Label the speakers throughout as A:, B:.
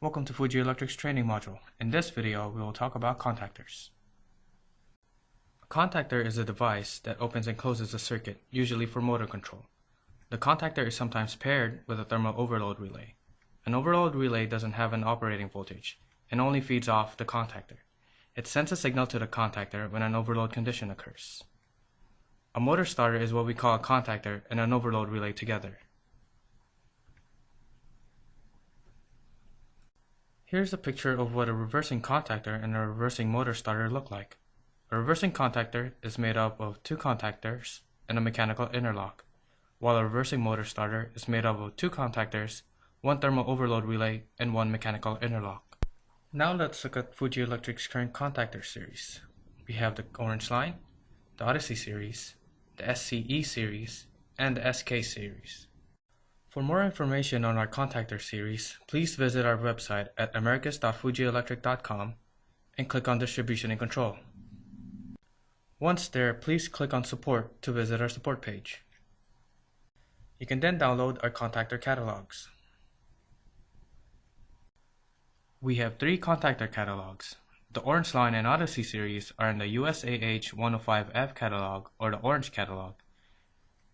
A: Welcome to Fuji Electric's training module. In this video, we will talk about contactors. A contactor is a device that opens and closes a circuit, usually for motor control. The contactor is sometimes paired with a thermal overload relay. An overload relay doesn't have an operating voltage and only feeds off the contactor. It sends a signal to the contactor when an overload condition occurs. A motor starter is what we call a contactor and an overload relay together. Here's a picture of what a reversing contactor and a reversing motor starter look like. A reversing contactor is made up of two contactors and a mechanical interlock, while a reversing motor starter is made up of two contactors, one thermal overload relay, and one mechanical interlock. Now let's look at Fuji Electric's current contactor series. We have the Orange Line, the Odyssey series, the SCE series, and the SK series. For more information on our contactor series, please visit our website at americas.fujielectric.com and click on Distribution and Control. Once there, please click on Support to visit our support page. You can then download our contactor catalogs. We have three contactor catalogs. The Orange Line and Odyssey series are in the USAH 105F catalog or the Orange catalog.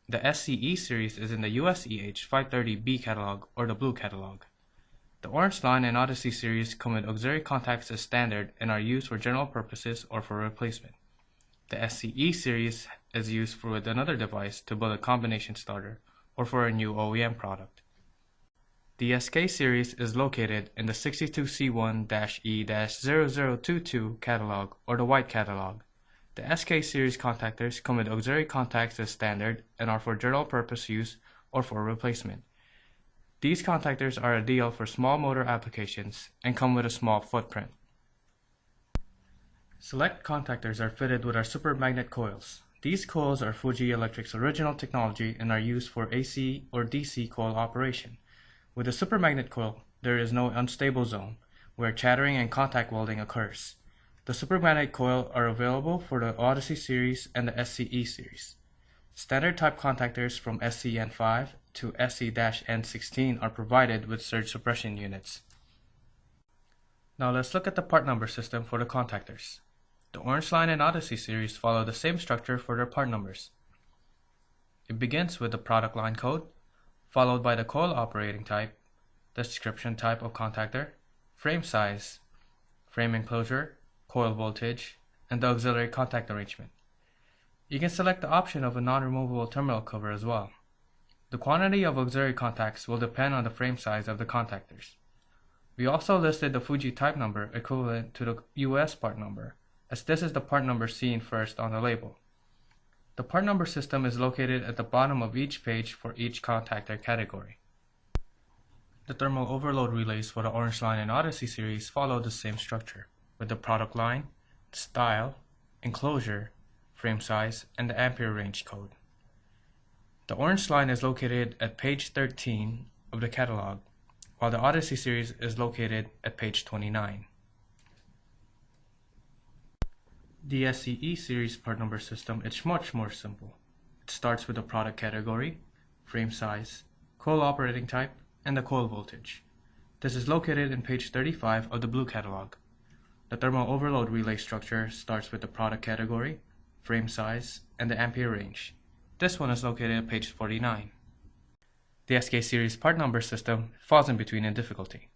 A: The SCE series is in the USEH 530B catalog or the Blue catalog. The Orange Line and Odyssey series come with auxiliary contacts as standard and are used for general purposes or for replacement. The SCE series is used with another device to build a combination starter or for a new OEM product. The SK series is located in the 62C1-E-0022 catalog or the White catalog. The SK series contactors come with auxiliary contacts as standard and are for general purpose use or for replacement. These contactors are ideal for small motor applications and come with a small footprint. Select contactors are fitted with our super magnet coils. These coils are Fuji Electric's original technology and are used for AC or DC coil operation. With a super magnet coil, there is no unstable zone where chattering and contact welding occurs. The supermagnet coil are available for the Odyssey series and the SCE series. Standard type contactors from SCN5 to SC-N16 are provided with surge suppression units. Now let's look at the part number system for the contactors. The Orange Line and Odyssey series follow the same structure for their part numbers. It begins with the product line code, followed by the coil operating type, the description type of contactor, frame size, frame enclosure, coil voltage, and the auxiliary contact arrangement. You can select the option of a non-removable terminal cover as well. The quantity of auxiliary contacts will depend on the frame size of the contactors. We also listed the Fuji type number equivalent to the US part number, as this is the part number seen first on the label. The part number system is located at the bottom of each page for each contactor category. The thermal overload relays for the Orange Line and Odyssey series follow the same structure, with the product line, style, enclosure, frame size, and the ampere range code. The Orange Line is located at page 13 of the catalog, while the Odyssey series is located at page 29. The SCE series part number system is much more simple. It starts with the product category, frame size, coil operating type, and the coil voltage. This is located in page 35 of the Blue catalog. The thermal overload relay structure starts with the product category, frame size, and the ampere range. This one is located at page 49. The SK series part number system falls in between in difficulty.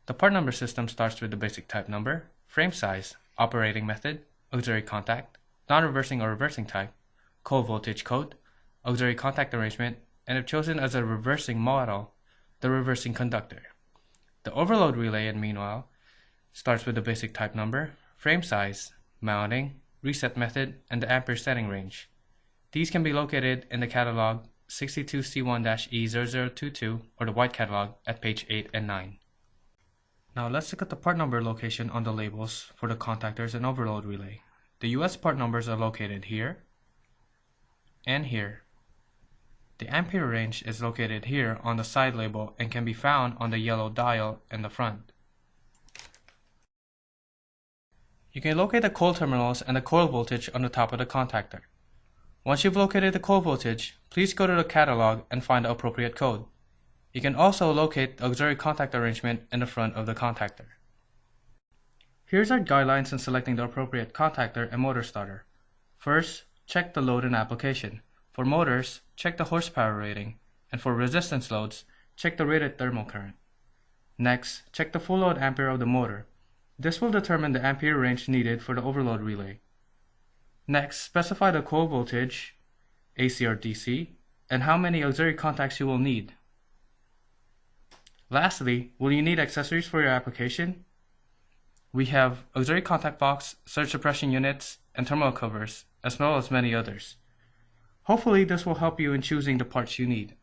A: The part number system starts with the basic type number, frame size, operating method, auxiliary contact, non-reversing or reversing type, coil voltage code, auxiliary contact arrangement, and if chosen as a reversing model, the reversing conductor. The overload relay, meanwhile, starts with the basic type number, frame size, mounting, reset method, and the ampere setting range. These can be located in the catalog 62C1-E0022 or the White catalog at page 8 and 9. Now let's look at the part number location on the labels for the contactors and overload relay. The US part numbers are located here and here. The ampere range is located here on the side label and can be found on the yellow dial in the front. You can locate the coil terminals and the coil voltage on the top of the contactor. Once you've located the coil voltage, please go to the catalog and find the appropriate code. You can also locate the auxiliary contact arrangement in the front of the contactor. Here's our guidelines in selecting the appropriate contactor and motor starter. First, check the load and application. For motors, check the horsepower rating, and for resistance loads, check the rated thermal current. Next, check the full load ampere of the motor. This will determine the ampere range needed for the overload relay. Next, specify the coil voltage, AC or DC, and how many auxiliary contacts you will need. Lastly, will you need accessories for your application? We have auxiliary contact box, surge suppression units, and terminal covers, as well as many others. Hopefully this will help you in choosing the parts you need.